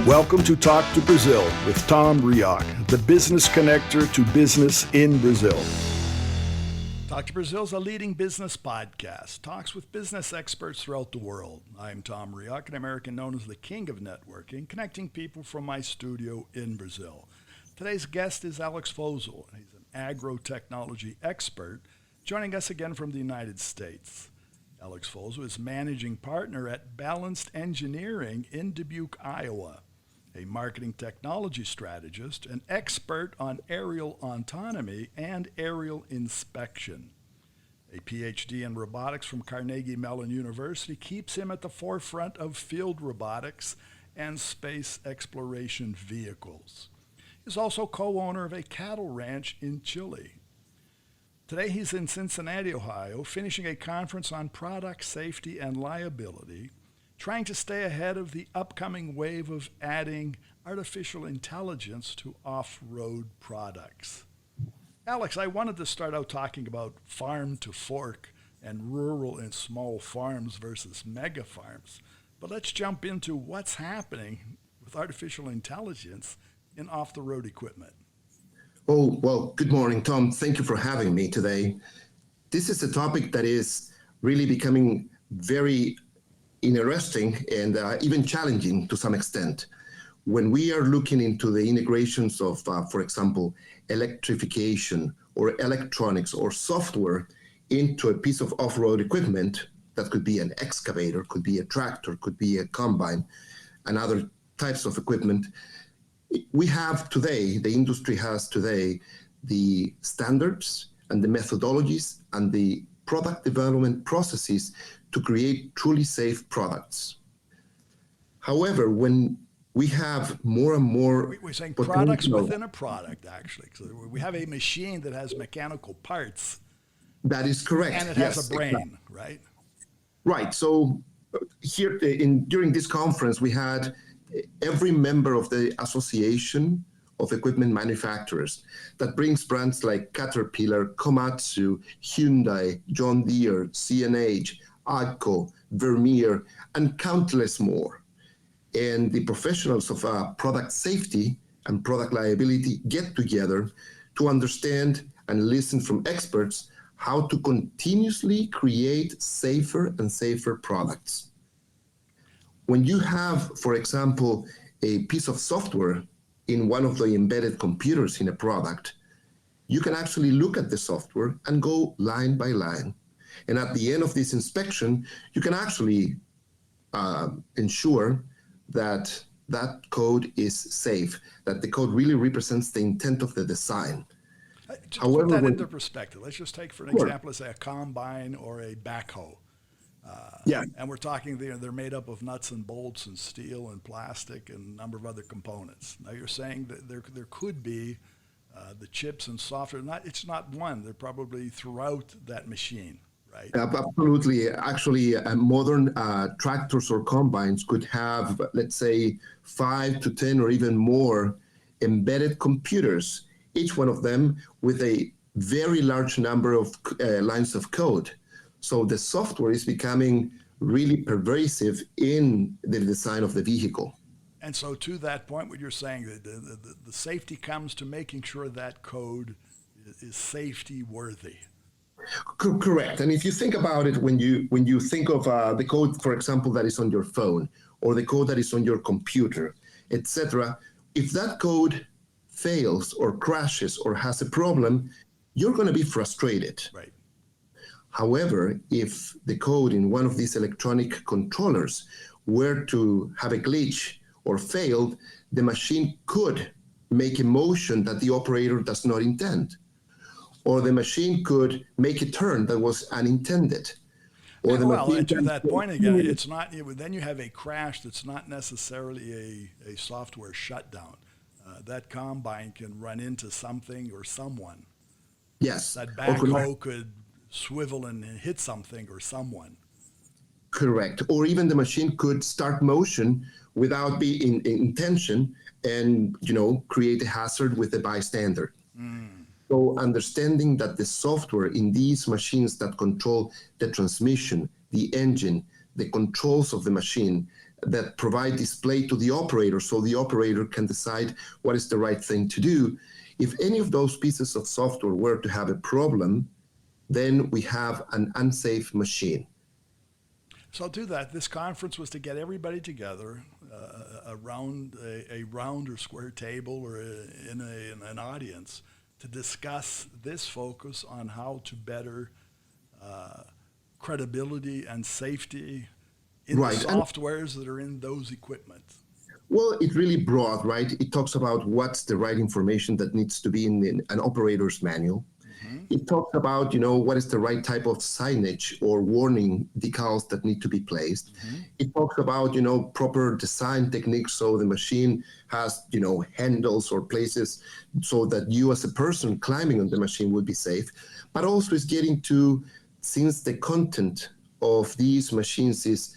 Welcome to Talk to Brazil with Tom Reaoch, the business connector to business in Brazil. Talk to Brazil is a leading business podcast, talks with business experts throughout the world. I'm Tom Reaoch, an American known as the King of Networking, connecting people from my studio in Brazil. Today's guest is Alex Foessel. He's an Agro Technology Expert, joining us again from the United States. Alex Foessel is managing partner at Balanced Engineering in Dubuque, Iowa, a marketing technology strategist, an expert on aerial autonomy and aerial inspection. A PhD in robotics from Carnegie Mellon University keeps him at the forefront of field robotics and space exploration vehicles. He's also co-owner of a cattle ranch in Chile. Today he's in Cincinnati, Ohio, finishing a conference on product safety and liability, trying to stay ahead of the upcoming wave of adding artificial intelligence to off-road products. Alex, I wanted to start out talking about farm to fork and rural and small farms versus mega farms. But let's jump into what's happening with artificial intelligence in off-the-road equipment. Oh, well, good morning, Tom. Thank you for having me today. This is a topic that is really becoming very interesting and even challenging to some extent. When we are looking into the integrations of, for example, electrification or electronics or software into a piece of off-road equipment, that could be an excavator, could be a tractor, could be a combine, and other types of equipment, we have today, the industry has today, the standards and the methodologies and the product development processes to create truly safe products. However, when we have more and more... We're saying products within a product, actually. So we have a machine that has mechanical parts. That is correct. And it has a brain, right? Right. So here during this conference, we had every member of the Association of Equipment Manufacturers that brings brands like Caterpillar, Komatsu, Hyundai, John Deere, CNH, Agco, Vermeer, and countless more. And the professionals of product safety and product liability get together to understand and listen from experts how to continuously create safer and safer products. When you have, for example, a piece of software in one of the embedded computers in a product, you can actually look at the software and go line by line. And at the end of this inspection, you can actually ensure that that code is safe, that the code really represents the intent of the design. Just put that into perspective. Let's just take, for an example, let's say a combine or a backhoe. And we're talking they're made up of nuts and bolts and steel and plastic and a number of other components. Now you're saying that there could be the chips and software. It's not one. They're probably throughout that machine, right? Absolutely. Actually, modern tractors or combines could have, let's say, 5 to 10 or even more embedded computers, each one of them with a very large number of lines of code. So the software is becoming really pervasive in the design of the vehicle. And so to that point, what you're saying, the safety comes to making sure that code is safety worthy. Correct. And if you think about it, when you think of the code, for example, that is on your phone or the code that is on your computer, etc., if that code fails or crashes or has a problem, you're going to be frustrated. Right. However, if the code in one of these electronic controllers were to have a glitch or failed, the machine could make a motion that the operator does not intend. Or the machine could make a turn that was unintended. Or and to that point again, it's not. Then you have a crash that's not necessarily a software shutdown. That combine can run into something or someone. Yes. That backhoe could swivel and hit something or someone. Correct. Or even the machine could start motion without being in intention and, create a hazard with the bystander. So understanding that the software in these machines that control the transmission, the engine, the controls of the machine, that provide display to the operator so the operator can decide what is the right thing to do. If any of those pieces of software were to have a problem, then we have an unsafe machine. So to that, this conference was to get everybody together around a round or square table or in an audience to discuss this focus on how to better credibility and safety in Right. the softwares that are in those equipment. Well, it's really broad, right? It talks about what's the right information that needs to be in an operator's manual. It talks about, what is the right type of signage or warning decals that need to be placed. It talks about, proper design techniques so the machine has, handles or places so that you as a person climbing on the machine would be safe. But also it's getting to, since the content of these machines is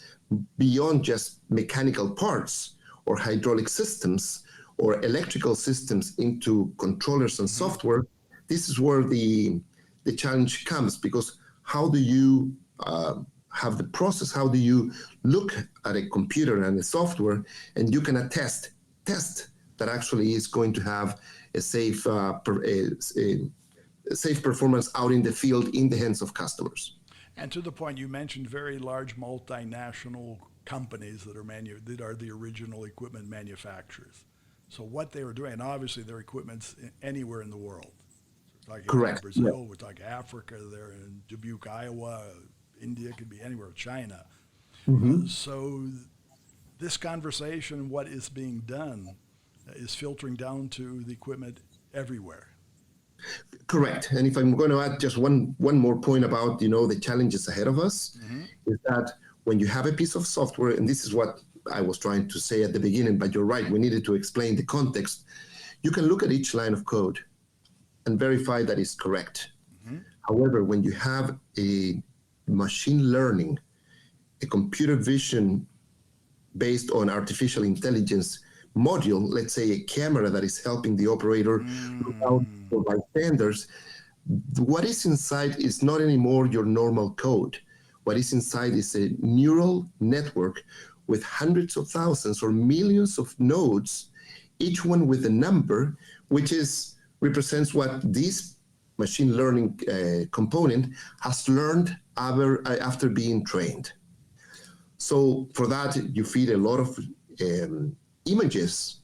beyond just mechanical parts or hydraulic systems or electrical systems into controllers and software, this is where the challenge comes, because how do you have the process? How do you look at a computer and a software and you can test that actually is going to have a safe safe performance out in the field in the hands of customers? And to the point, you mentioned very large multinational companies that are the original equipment manufacturers. So what they were doing, and obviously their equipment's anywhere in the world. We're talking Correct. Brazil, we're talking Africa, they're in Dubuque, Iowa, India, could be anywhere, China. So this conversation, what is being done, is filtering down to the equipment everywhere. Correct. And if I'm going to add just one more point about, the challenges ahead of us, is that when you have a piece of software, and this is what I was trying to say at the beginning, but you're right, we needed to explain the context. You can look at each line of code and verify that it's correct. However, when you have a machine learning, a computer vision based on artificial intelligence module, let's say a camera that is helping the operator look out for bystanders, what is inside is not anymore your normal code. What is inside is a neural network with hundreds of thousands or millions of nodes, each one with a number, which represents what this machine learning component has learned after being trained. So for that, you feed a lot of images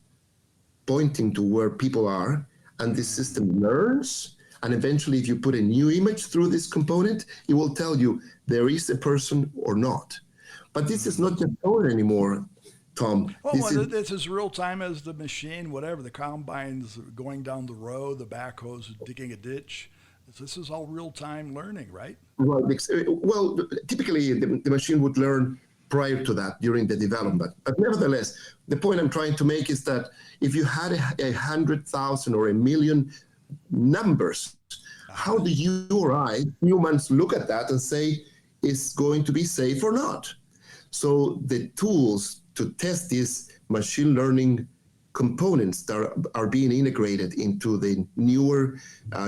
pointing to where people are, and this system learns. And eventually, if you put a new image through this component, it will tell you there is a person or not. But this is not just code anymore, Tom. This is real time as the machine, whatever, the combine's going down the road, the backhoe's digging a ditch. This is all real time learning, right? Well, typically the machine would learn prior to that during the development. But nevertheless, the point I'm trying to make is that if you had 100,000 or 1 million numbers, how do you or I, humans, look at that and say, is going to be safe or not? So the tools to test these machine learning components that are being integrated into the newer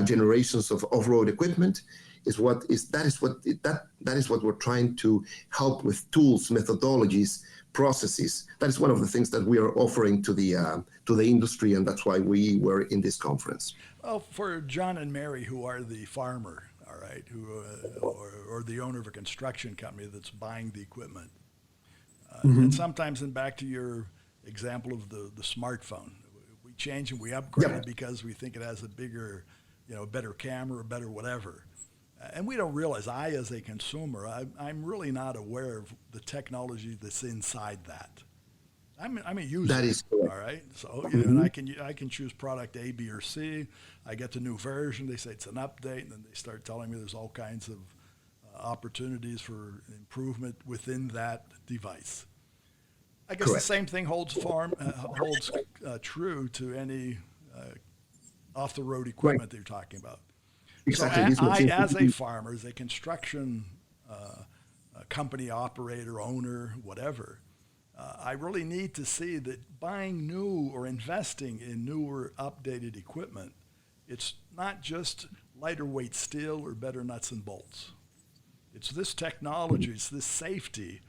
generations of off-road equipment that is what we're trying to help with: tools, methodologies, processes. That is one of the things that we are offering to the industry, and that's why we were in this conference. Well, for John and Mary, who are the farmer, all right, or the owner of a construction company that's buying the equipment, and sometimes, and back to your example of the smartphone, we change and we upgrade it because we think it has a bigger, better camera, or better whatever. And we don't realize, as a consumer, I'm really not aware of the technology that's inside that. I'm a user. That is correct. All right. So and I can choose product A, B, or C. I get the new version. They say it's an update, and then they start telling me there's all kinds of opportunities for improvement within that device. I guess the same thing holds true to any off-the-road equipment that you're talking about. Exactly. So as a farmer, as a construction company operator, owner, whatever, I really need to see that buying new or investing in newer, updated equipment, it's not just lighter weight steel or better nuts and bolts. It's this technology, it's this safety,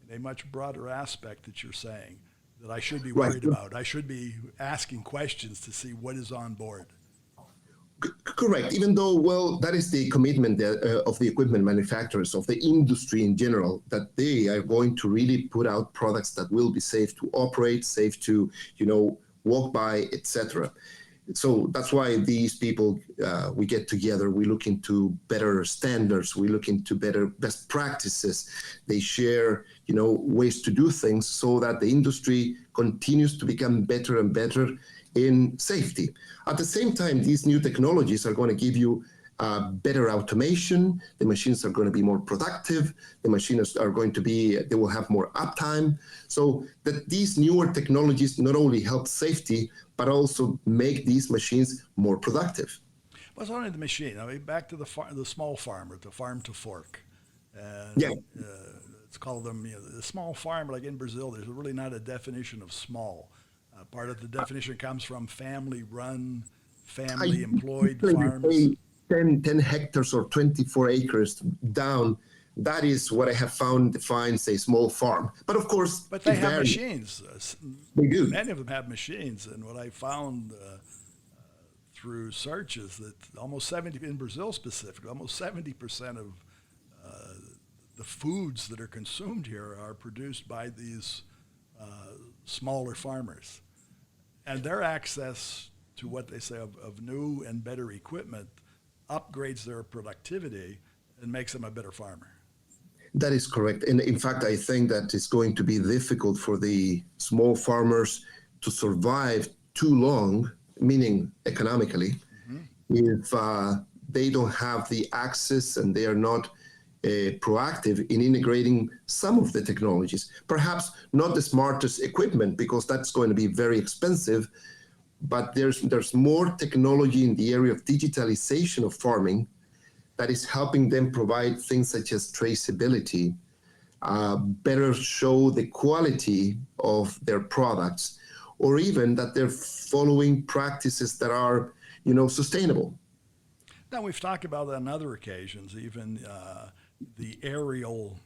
in a much broader aspect that you're saying that I should be Right. worried about. I should be asking questions to see what is on board. Correct. Even though, well, that is the commitment of the equipment manufacturers, of the industry in general, that they are going to really put out products that will be safe to operate, safe to, walk by, etc. So that's why these people, we get together, we look into better standards, we look into better best practices. They share, ways to do things so that the industry continues to become better and better in safety. At the same time, these new technologies are going to give you better automation. The machines are going to be more productive. The machines are going to they will have more uptime. So that these newer technologies not only help safety, but also make these machines more productive. Well, it's only the machine. I mean, back to the small farmer, the farm to fork. And, Yeah. Let's call them, the small farmer, like in Brazil, there's really not a definition of small. Part of the definition comes from family-run, family-employed farms. 10 hectares or 24 acres down, that is what I have found defines a small farm. But of course, But they have varies. machines. They do. Many of them have machines. And what I found through searches that in Brazil specifically, almost 70% of the foods that are consumed here are produced by these smaller farmers. And their access to what they say of new and better equipment upgrades their productivity and makes them a better farmer. That is correct. And in fact, I think that it's going to be difficult for the small farmers to survive too long, meaning economically, if they don't have the access and they are not proactive in integrating some of the technologies. Perhaps not the smartest equipment, because that's going to be very expensive, but there's more technology in the area of digitalization of farming that is helping them provide things such as traceability, better show the quality of their products, or even that they're following practices that are, sustainable. Now, we've talked about that on other occasions, even the aerial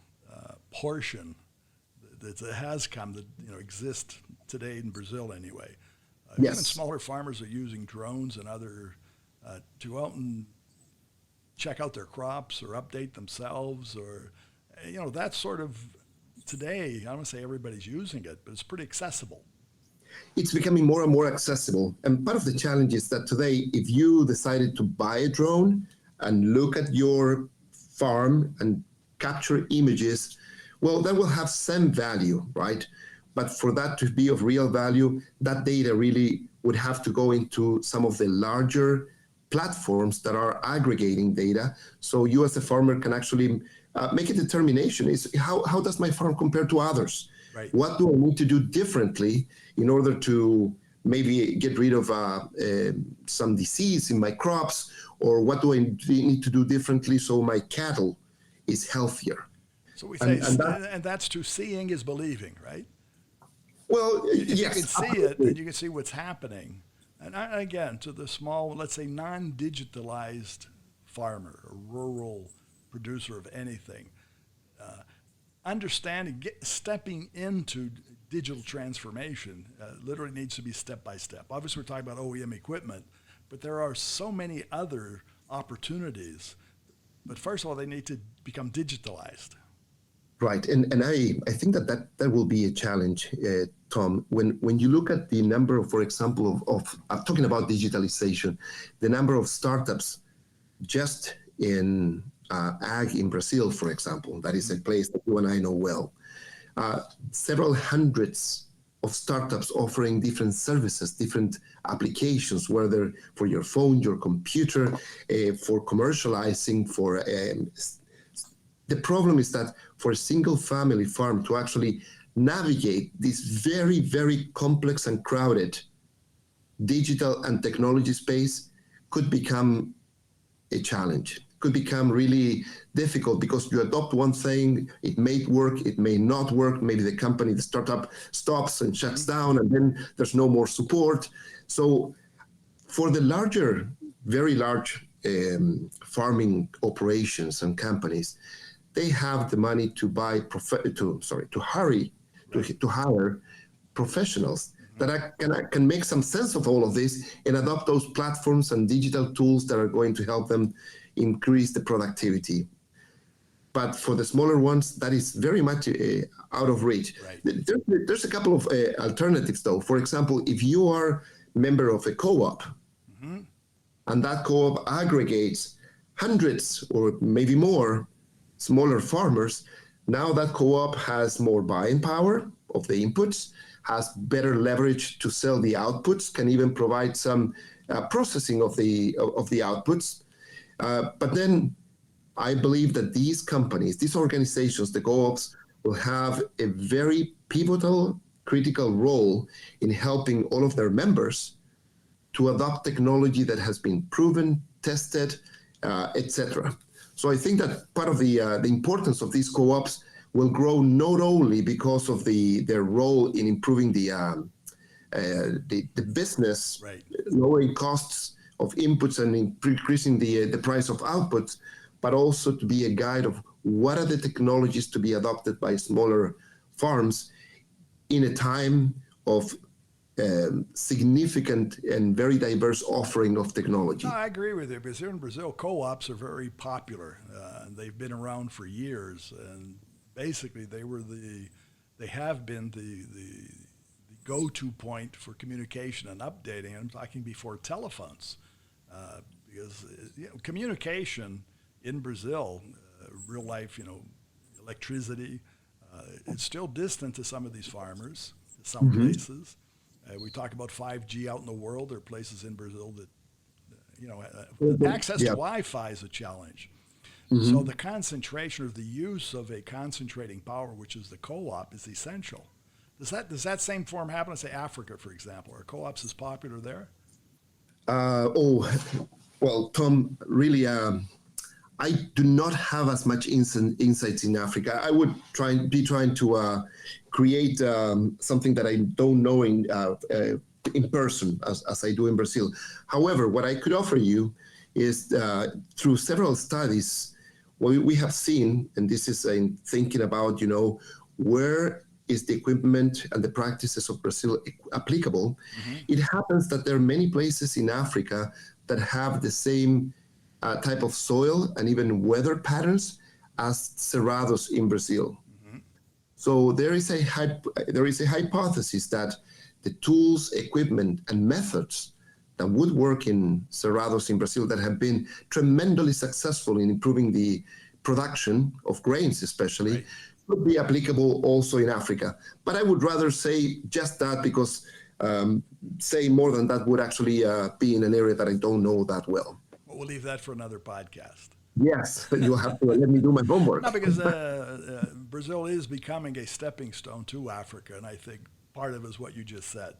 portion that has come that exists today in Brazil anyway. Yes. Even smaller farmers are using drones and other to go out and check out their crops or update themselves, or that sort of today. I don't want to say everybody's using it, but it's pretty accessible. It's becoming more and more accessible. And part of the challenge is that today, if you decided to buy a drone and look at your farm and capture images, well, that will have some value, right? But for that to be of real value, that data really would have to go into some of the larger platforms that are aggregating data. So you as a farmer can actually make a determination. Is how does my farm compare to others? Right. What do I need to do differently in order to maybe get rid of some disease in my crops? Or what do I need to do differently so my cattle is healthier? So we say, and that's true. Seeing is believing, right? Well, if yes, you can see absolutely. it, then you can see what's happening. And again, to the small, let's say, non-digitalized farmer or rural producer of anything, understanding, stepping into digital transformation literally needs to be step by step. Obviously, we're talking about OEM equipment, but there are so many other opportunities. But first of all, they need to become digitalized. Right, and I think that will be a challenge, Tom. When you look at the number of, for example, of I'm talking about digitalization, the number of startups just in ag in Brazil, for example, that is a place that you and I know well. Several hundreds of startups offering different services, different applications, whether for your phone, your computer, for commercializing, for the problem is that for a single family farm to actually navigate this very, very complex and crowded digital and technology space could become a challenge, could become really difficult, because you adopt one thing, it may work, it may not work, maybe the company, the startup stops and shuts down, and then there's no more support. So for the larger, very large farming operations and companies, they have the money to hire professionals that can make some sense of all of this and adopt those platforms and digital tools that are going to help them increase the productivity. But for the smaller ones, that is very much out of reach. Right. There's a couple of alternatives, though. For example, if you are a member of a co-op, and that co-op aggregates hundreds or maybe more smaller farmers, now that co-op has more buying power of the inputs, has better leverage to sell the outputs, can even provide some processing of the outputs. But then I believe that these companies, these organizations, the co-ops, will have a very pivotal, critical role in helping all of their members to adopt technology that has been proven, tested, etc. So I think that part of the importance of these co-ops will grow not only because of their role in improving the business, right, lowering costs of inputs and increasing the price of outputs, but also to be a guide of what are the technologies to be adopted by smaller farms in a time of significant and very diverse offering of technology. No, I agree with you, because here in Brazil, co-ops are very popular. They've been around for years, and basically they have been the go-to point for communication and updating. I'm talking before telephones, because communication in Brazil, real life, electricity, it's still distant to some of these farmers, some places. We talk about 5G out in the world. There are places in Brazil that, access to Wi-Fi is a challenge. So the concentration or the use of a concentrating power, which is the co-op, is essential. Does that same form happen in, say, Africa, for example? Are co-ops as popular there? Well, Tom, really, I do not have as much insights in Africa. I would be trying to create something that I don't know in person as I do in Brazil. However, what I could offer you is through several studies, what we have seen, and this is in thinking about, where is the equipment and the practices of Brazil applicable? It happens that there are many places in Africa that have the same type of soil and even weather patterns as Cerrados in Brazil. So there is a hypothesis that the tools, equipment, and methods that would work in Cerrados in Brazil that have been tremendously successful in improving the production of grains especially, would be applicable also in Africa. But I would rather say just that, because saying more than that would actually be in an area that I don't know that well. Well, we'll leave that for another podcast. Yes, you'll have to let me do my homework. No, because Brazil is becoming a stepping stone to Africa, and I think part of it is what you just said.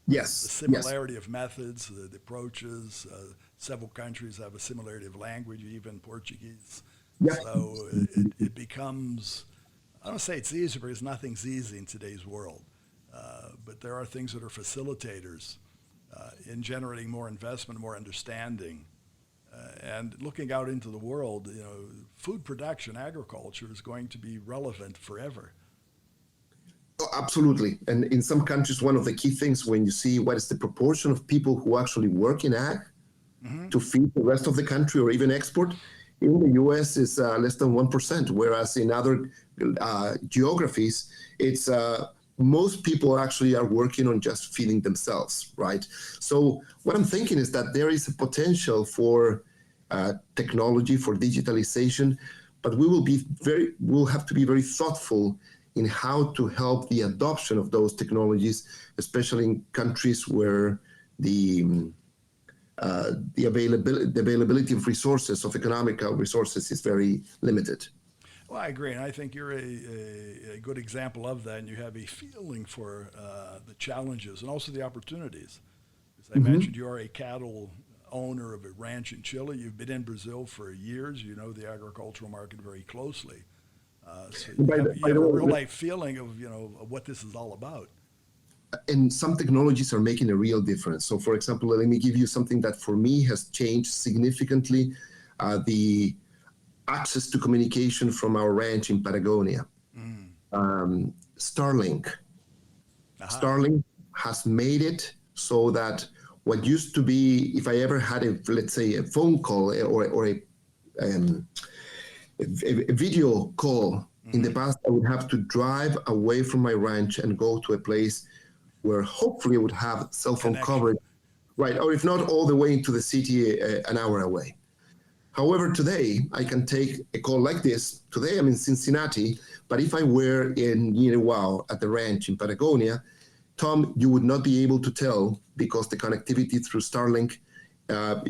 Yes. The similarity of methods, the approaches. Several countries have a similarity of language, even Portuguese. Yeah. So it becomes, I don't say it's easier, because nothing's easy in today's world. But there are things that are facilitators in generating more investment, more understanding. And looking out into the world, food production, agriculture is going to be relevant forever. Oh, absolutely. And in some countries, one of the key things when you see what is the proportion of people who actually work in ag to feed the rest of the country or even export, in the U.S. is less than 1%, whereas in other geographies, it's most people actually are working on just feeding themselves, right? So what I'm thinking is that there is a potential for technology, for digitalization, but we'll have to be very thoughtful in how to help the adoption of those technologies, especially in countries where the availability of resources, of economical resources, is very limited. Well, I agree, and I think you're a good example of that, and you have a feeling for the challenges and also the opportunities. As I mentioned, you are a cattle owner of a ranch in Chile. You've been in Brazil for years. You know the agricultural market very closely. So you have a real life feeling of what this is all about. And some technologies are making a real difference. So, for example, let me give you something that for me has changed significantly. access to communication from our ranch in Patagonia. Starlink. Starlink has made it so that what used to be, if I ever had let's say a phone call or a video call in the past, I would have to drive away from my ranch and go to a place where hopefully I would have cell phone coverage, right? Or if not, all the way into the city an hour away. However, today I can take a call like this. Today I'm in Cincinnati, but if I were in Wow at the ranch in Patagonia, Tom, you would not be able to tell because the connectivity through Starlink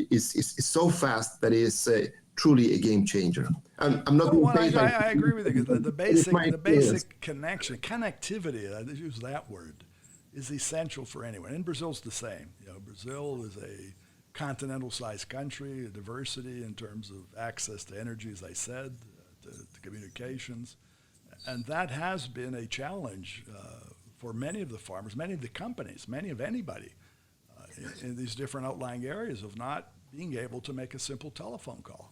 is so fast that it is truly a game changer. I'm not. I agree with you. The basic connectivity. I use that word, is essential for anyone. And Brazil's the same. Brazil is a continental-sized country, a diversity in terms of access to energy, as I said, to communications, and that has been a challenge for many of the farmers, many of the companies, many of anybody in these different outlying areas of not being able to make a simple telephone call.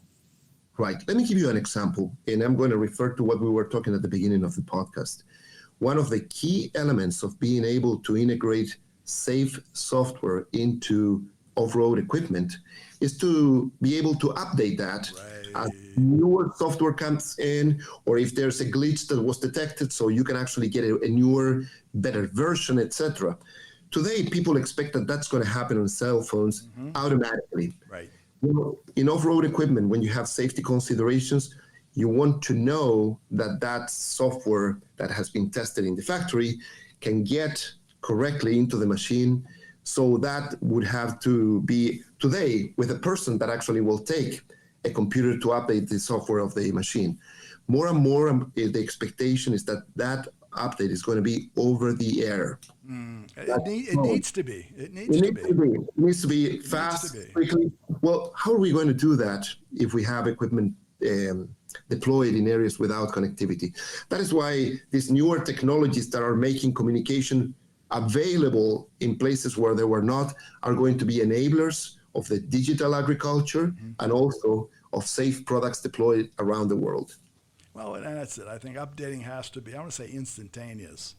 Right. Let me give you an example, and I'm going to refer to what we were talking at the beginning of the podcast. One of the key elements of being able to integrate safe software into off-road equipment is to be able to update that as newer software comes in, or if there's a glitch that was detected, so you can actually get a newer, better version, etc. Today, people expect that that's going to happen on cell phones automatically. Right. In off-road equipment, when you have safety considerations, you want to know that that software that has been tested in the factory can get correctly into the machine. So that would have to be today with a person that actually will take a computer to update the software of the machine. More and more, the expectation is that that update is going to be over the air. It needs to be. It needs to be fast, quickly. Well, how are we going to do that if we have equipment deployed in areas without connectivity? That is why these newer technologies that are making communication available in places where they were not are going to be enablers of the digital agriculture and also of safe products deployed around the world. Well, and that's it. I think updating has to be, I want to say instantaneous,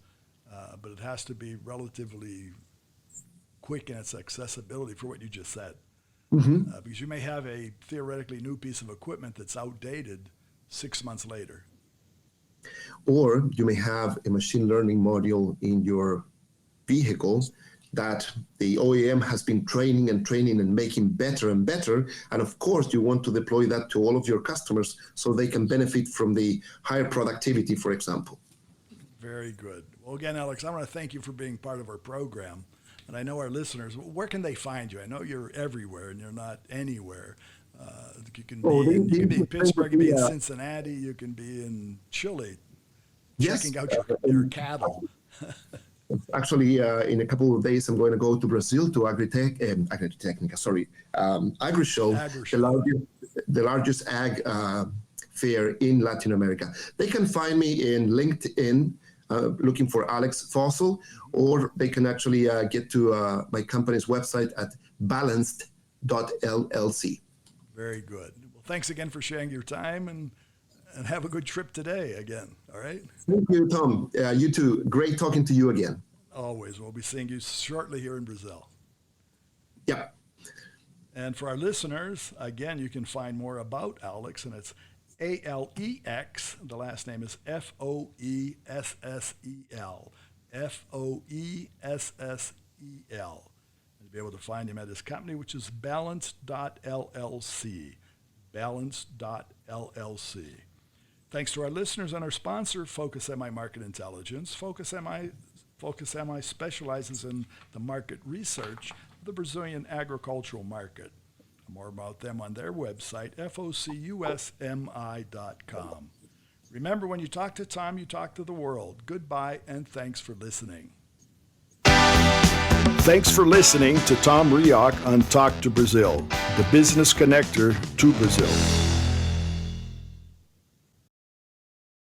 but it has to be relatively quick in its accessibility for what you just said. Because you may have a theoretically new piece of equipment that's outdated 6 months later. Or you may have a machine learning module in your vehicle that the OEM has been training and making better and better. And of course, you want to deploy that to all of your customers so they can benefit from the higher productivity, for example. Very good. Well, again, Alex, I want to thank you for being part of our program. And I know our listeners, where can they find you? I know you're everywhere and you're not anywhere. You can be in Pittsburgh, you can be in Cincinnati, you can be in Chile, checking out your cattle. Actually, in a couple of days, I'm going to go to Brazil to Agro Show, the largest ag fair in Latin America. They can find me in LinkedIn, looking for Alex Foessel, or they can actually get to my company's website at balanced.llc. Very good. Well, thanks again for sharing your time, and have a good trip today again. All right. Thank you, Tom. You too. Great talking to you again. Always. We'll be seeing you shortly here in Brazil. Yeah. And for our listeners, again, you can find more about Alex, and it's Alex. The last name is Foessel. Foessel. You'll be able to find him at his company, which is Balanced.llc. Balanced.llc. Thanks to our listeners and our sponsor, Focus MI Market Intelligence. Focus MI specializes in the market research of the Brazilian agricultural market. More about them on their website, focusmi.com. Remember, when you talk to Tom, you talk to the world. Goodbye, and thanks for listening. Thanks for listening to Tom Reaoch on Talk to Brazil, the business connector to Brazil.